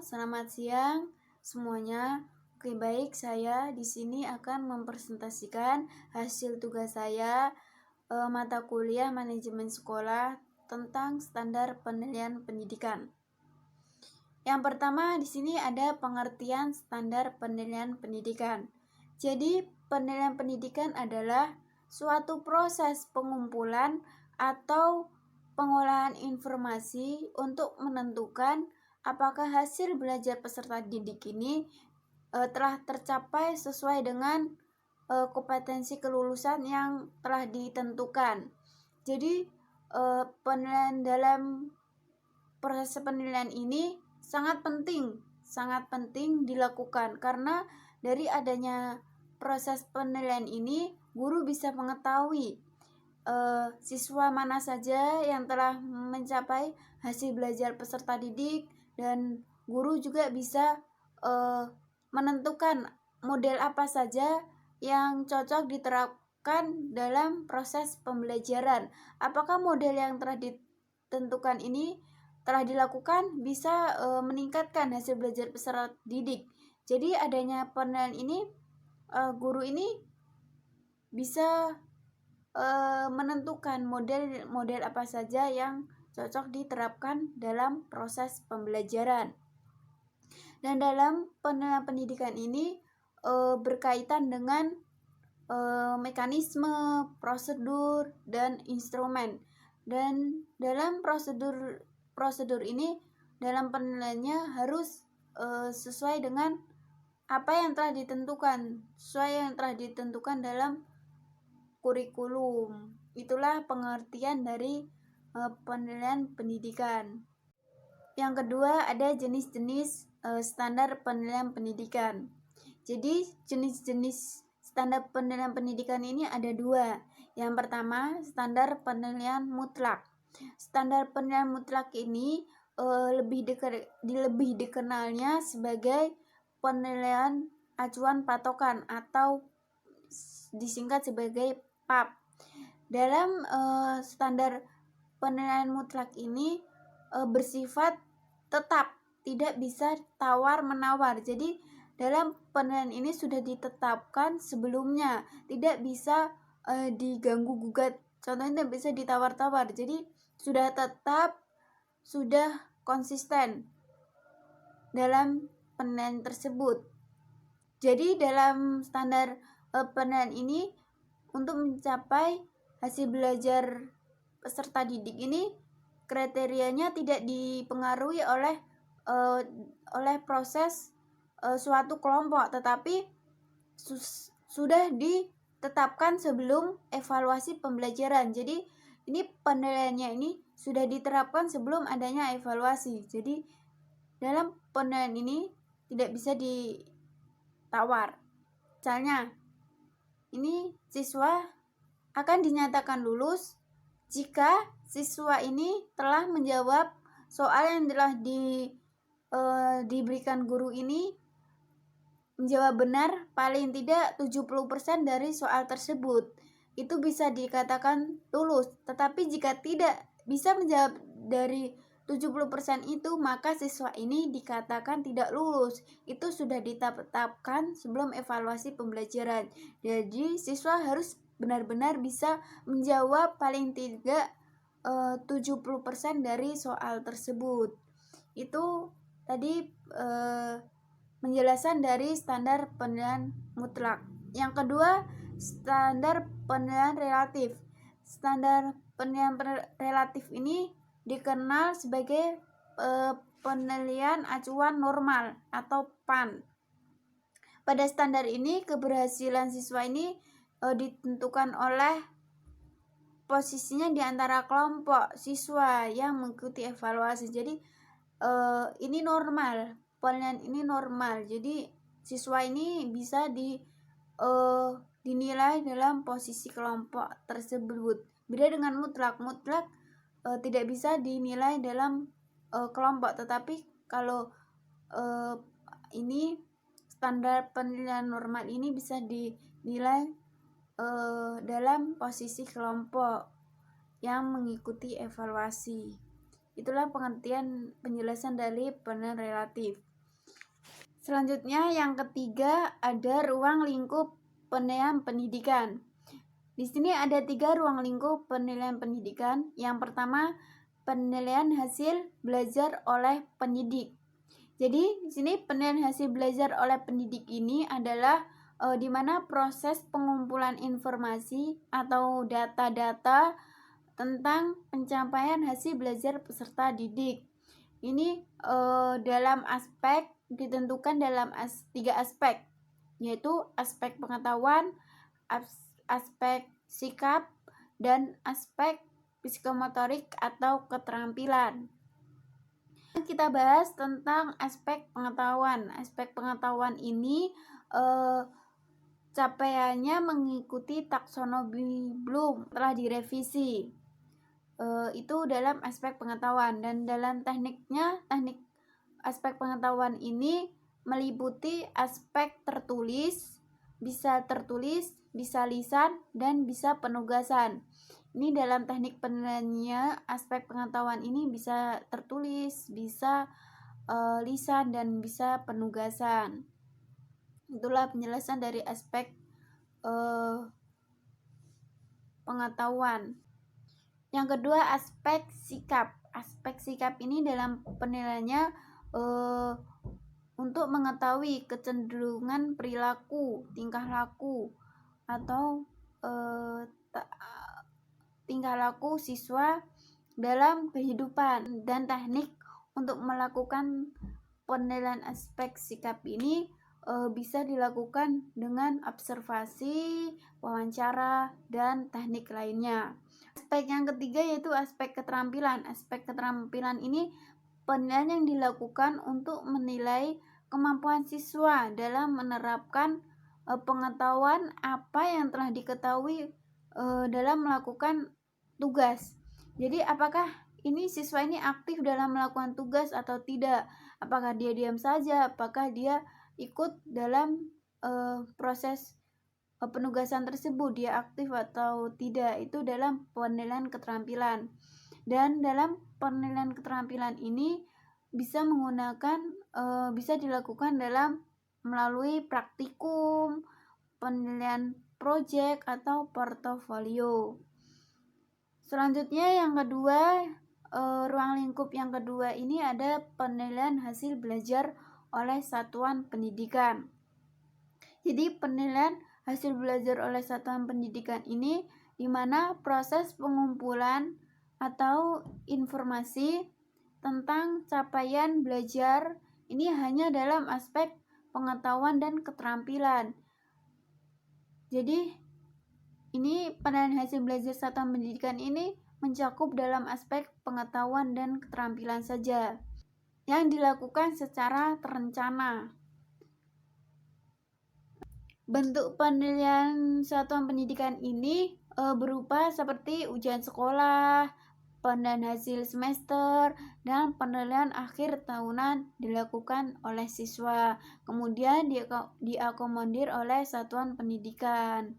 Selamat siang semuanya. Oke, baik, saya di sini akan mempresentasikan hasil tugas saya mata kuliah manajemen sekolah tentang standar penilaian pendidikan. Yang pertama di sini ada pengertian standar penilaian pendidikan. Jadi, penilaian pendidikan adalah suatu proses pengumpulan atau pengolahan informasi untuk menentukan apakah hasil belajar peserta didik ini telah tercapai sesuai dengan kompetensi kelulusan yang telah ditentukan. Jadi, penilaian dalam proses penilaian ini sangat penting dilakukan karena dari adanya proses penilaian ini guru bisa mengetahui siswa mana saja yang telah mencapai hasil belajar peserta didik, dan guru juga bisa menentukan model apa saja yang cocok diterapkan dalam proses pembelajaran. Apakah model yang telah ditentukan ini telah dilakukan bisa meningkatkan hasil belajar peserta didik. Jadi adanya penilaian ini, guru ini bisa menentukan model apa saja yang cocok diterapkan dalam proses pembelajaran. Dan dalam penilaian pendidikan ini berkaitan dengan mekanisme, prosedur, dan instrumen. Dan dalam prosedur ini, dalam penilaiannya harus sesuai dengan apa yang telah ditentukan dalam kurikulum. Itulah pengertian dari penilaian pendidikan. Yang kedua ada jenis-jenis standar penilaian pendidikan. Jadi jenis-jenis standar penilaian pendidikan ini ada dua. Yang pertama, standar penilaian mutlak. Standar penilaian mutlak ini lebih dikenalnya sebagai penilaian acuan patokan atau disingkat sebagai PAP. Dalam standar penilaian mutlak ini bersifat tetap, tidak bisa tawar-menawar. Jadi dalam penilaian ini sudah ditetapkan sebelumnya, tidak bisa diganggu-gugat. Contohnya tidak bisa ditawar-tawar. Jadi sudah tetap, sudah konsisten dalam penilaian tersebut. Jadi dalam standar penilaian ini, untuk mencapai hasil belajar peserta didik ini, kriterianya tidak dipengaruhi oleh proses suatu kelompok, tetapi sudah ditetapkan sebelum evaluasi pembelajaran. Jadi ini penilaiannya ini sudah diterapkan sebelum adanya evaluasi. Jadi dalam penilaian ini tidak bisa ditawar. Misalnya, ini siswa akan dinyatakan lulus jika siswa ini telah menjawab soal yang telah diberikan guru ini, menjawab benar paling tidak 70% dari soal tersebut. Itu bisa dikatakan lulus. Tetapi jika tidak bisa menjawab dari 70% itu, maka siswa ini dikatakan tidak lulus. Itu sudah ditetapkan sebelum evaluasi pembelajaran. Jadi siswa harus benar-benar bisa menjawab paling tidak 70% dari soal tersebut. Itu tadi penjelasan dari standar penilaian mutlak. Yang kedua, standar penilaian relatif. Standar penilaian relatif ini dikenal sebagai penilaian acuan normal atau PAN. Pada standar ini, keberhasilan siswa ini ditentukan oleh posisinya di antara kelompok siswa yang mengikuti evaluasi. Jadi ini normal, penilaian ini normal. Jadi siswa ini bisa dinilai dalam posisi kelompok tersebut. Beda dengan mutlak. Mutlak tidak bisa dinilai dalam kelompok, tetapi kalau ini standar penilaian normal ini bisa dinilai dalam posisi kelompok yang mengikuti evaluasi. Itulah pengertian penjelasan dari penilaian relatif. Selanjutnya yang ketiga ada ruang lingkup penilaian pendidikan. Di sini ada 3 ruang lingkup penilaian pendidikan. Yang pertama, penilaian hasil belajar oleh pendidik. Jadi di sini penilaian hasil belajar oleh pendidik ini adalah di mana proses pengumpulan informasi atau data-data tentang pencapaian hasil belajar peserta didik. Ini dalam aspek ditentukan dalam 3 aspek, yaitu aspek pengetahuan, aspek sikap, dan aspek psikomotorik atau keterampilan. Kita bahas tentang aspek pengetahuan. Aspek pengetahuan ini capaiannya mengikuti taksonomi Bloom telah direvisi. Itu dalam aspek pengetahuan, dan dalam teknik aspek pengetahuan ini meliputi aspek tertulis, bisa lisan, dan bisa penugasan. Ini dalam teknik penilaiannya, aspek pengetahuan ini bisa tertulis, bisa lisan, dan bisa penugasan. Itulah penjelasan dari aspek pengetahuan. Yang kedua, aspek sikap. Aspek sikap ini dalam penilaiannya untuk mengetahui kecenderungan perilaku, tingkah laku, atau tingkah laku siswa dalam kehidupan, dan teknik untuk melakukan penilaian aspek sikap ini bisa dilakukan dengan observasi, wawancara, dan teknik lainnya. Aspek yang ketiga yaitu aspek keterampilan. Aspek keterampilan ini penilaian yang dilakukan untuk menilai kemampuan siswa dalam menerapkan pengetahuan apa yang telah diketahui dalam melakukan tugas. Jadi apakah ini siswa ini aktif dalam melakukan tugas atau tidak? Apakah dia diam saja? Apakah dia ikut dalam proses penugasan tersebut, dia aktif atau tidak? Itu dalam penilaian keterampilan. Dan dalam penilaian keterampilan ini bisa bisa dilakukan melalui praktikum, penilaian proyek, atau portofolio. Selanjutnya yang kedua, ruang lingkup yang kedua ini ada penilaian hasil belajar oleh satuan pendidikan. Jadi penilaian hasil belajar oleh satuan pendidikan ini di mana proses pengumpulan atau informasi tentang capaian belajar ini hanya dalam aspek pengetahuan dan keterampilan. Jadi ini penilaian hasil belajar satuan pendidikan ini mencakup dalam aspek pengetahuan dan keterampilan saja yang dilakukan secara terencana. Bentuk penilaian satuan pendidikan ini berupa seperti ujian sekolah, penilaian hasil semester, dan penilaian akhir tahunan dilakukan oleh siswa, kemudian diakomodir oleh satuan pendidikan.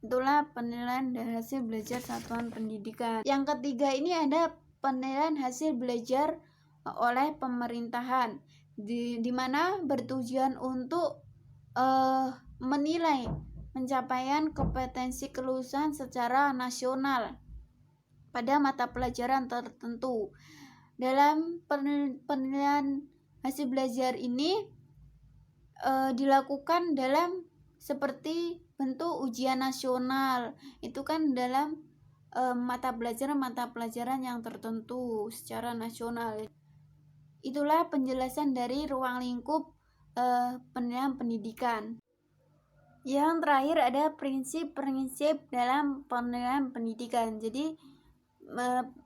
Itulah penilaian dari hasil belajar satuan pendidikan. Yang ketiga ini ada penilaian hasil belajar oleh pemerintahan, di mana bertujuan untuk menilai pencapaian kompetensi kelulusan secara nasional pada mata pelajaran tertentu. Dalam penilaian hasil belajar ini dilakukan dalam seperti bentuk ujian nasional, itu kan dalam mata pelajaran yang tertentu secara nasional. Itulah penjelasan dari ruang lingkup penilaian pendidikan. Yang terakhir ada prinsip-prinsip dalam penilaian pendidikan. Jadi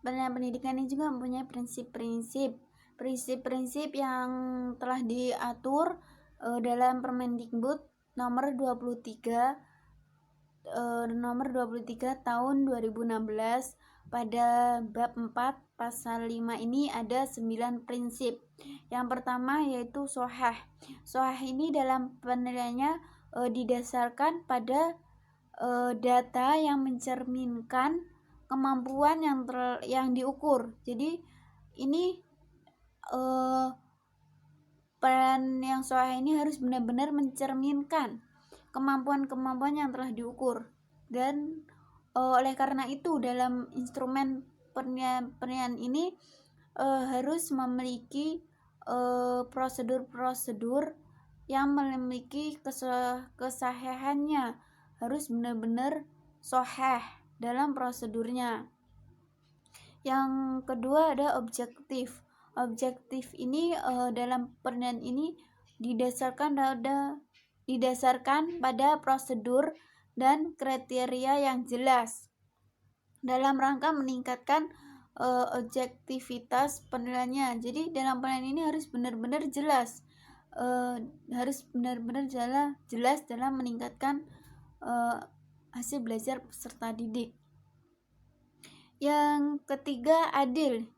penilaian pendidikan ini juga mempunyai prinsip-prinsip yang telah diatur dalam Permendikbud nomor 23 tahun 2016. Pada bab 4 pasal 5 ini ada 9 prinsip. Yang pertama yaitu sohah. Sohah ini dalam penilaiannya didasarkan pada data yang mencerminkan kemampuan yang diukur. Jadi ini penilaian yang sahih ini harus benar-benar mencerminkan kemampuan-kemampuan yang telah diukur. Dan oleh karena itu dalam instrumen penilaian ini harus memiliki prosedur-prosedur yang memiliki kesahihannya, harus benar-benar sahih dalam prosedurnya. Yang kedua ada objektif. Objektif ini dalam penilaian ini didasarkan pada prosedur dan kriteria yang jelas dalam rangka meningkatkan objektivitas penilaiannya. Jadi dalam penilaian ini harus benar-benar jelas, jelas dalam meningkatkan hasil belajar peserta didik. Yang ketiga adil.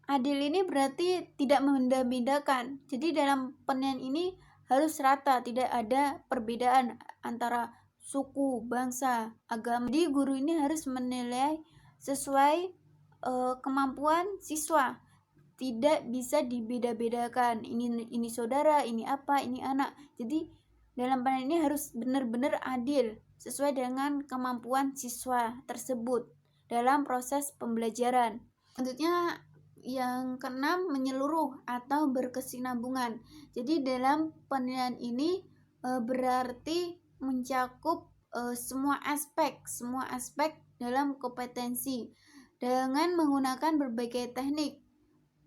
Adil ini berarti tidak membeda-bedakan. Jadi dalam penilaian ini harus rata, tidak ada perbedaan antara suku, bangsa, agama. Jadi guru ini harus menilai sesuai kemampuan siswa, tidak bisa dibeda-bedakan. Ini saudara, ini apa, ini anak. Jadi dalam penilaian ini harus benar-benar adil sesuai dengan kemampuan siswa tersebut dalam proses pembelajaran. Selanjutnya yang keenam, menyeluruh atau berkesinambungan. Jadi dalam penilaian ini berarti mencakup semua aspek dalam kompetensi dengan menggunakan berbagai teknik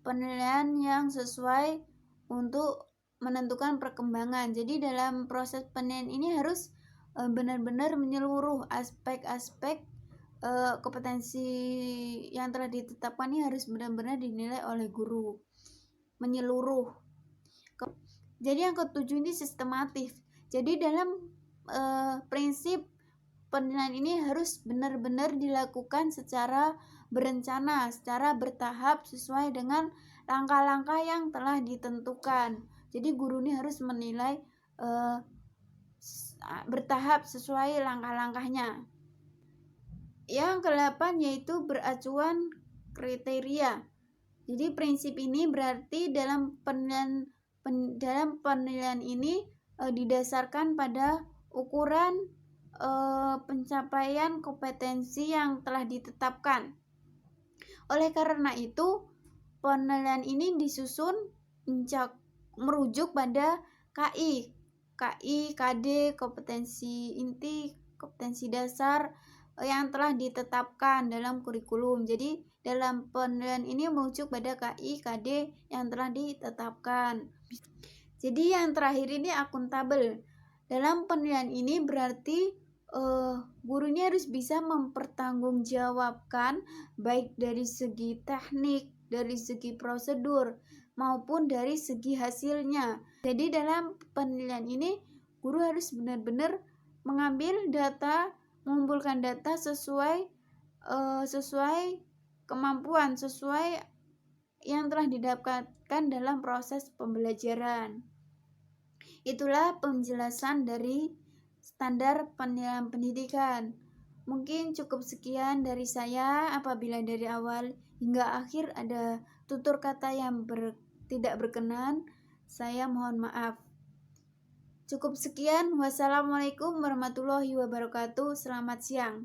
penilaian yang sesuai untuk menentukan perkembangan. Jadi dalam proses penilaian ini harus benar-benar menyeluruh aspek-aspek kompetensi yang telah ditetapkan ini harus benar-benar dinilai oleh guru, menyeluruh. Jadi yang ketujuh ini sistematif. Jadi dalam prinsip penilaian ini harus benar-benar dilakukan secara berencana, secara bertahap sesuai dengan langkah-langkah yang telah ditentukan. Jadi guru ini harus menilai bertahap sesuai langkah-langkahnya. Yang ke-8 yaitu beracuan kriteria. Jadi prinsip ini berarti dalam penilaian ini didasarkan pada ukuran pencapaian kompetensi yang telah ditetapkan. Oleh karena itu, penilaian ini disusun merujuk pada KI, KD, kompetensi inti, kompetensi dasar yang telah ditetapkan dalam kurikulum. Jadi dalam penilaian ini merujuk pada KI, KD yang telah ditetapkan. Jadi yang terakhir ini akuntabel. Dalam penilaian ini berarti guru ini harus bisa mempertanggungjawabkan baik dari segi teknik, dari segi prosedur, maupun dari segi hasilnya. Jadi dalam penilaian ini guru harus benar-benar mengambil data, mengumpulkan data sesuai kemampuan, sesuai yang telah didapatkan dalam proses pembelajaran. Itulah penjelasan dari standar penilaian pendidikan. Mungkin cukup sekian dari saya. Apabila dari awal hingga akhir ada tutur kata yang tidak berkenan, saya mohon maaf. Cukup sekian. Wassalamualaikum warahmatullahi wabarakatuh. Selamat siang.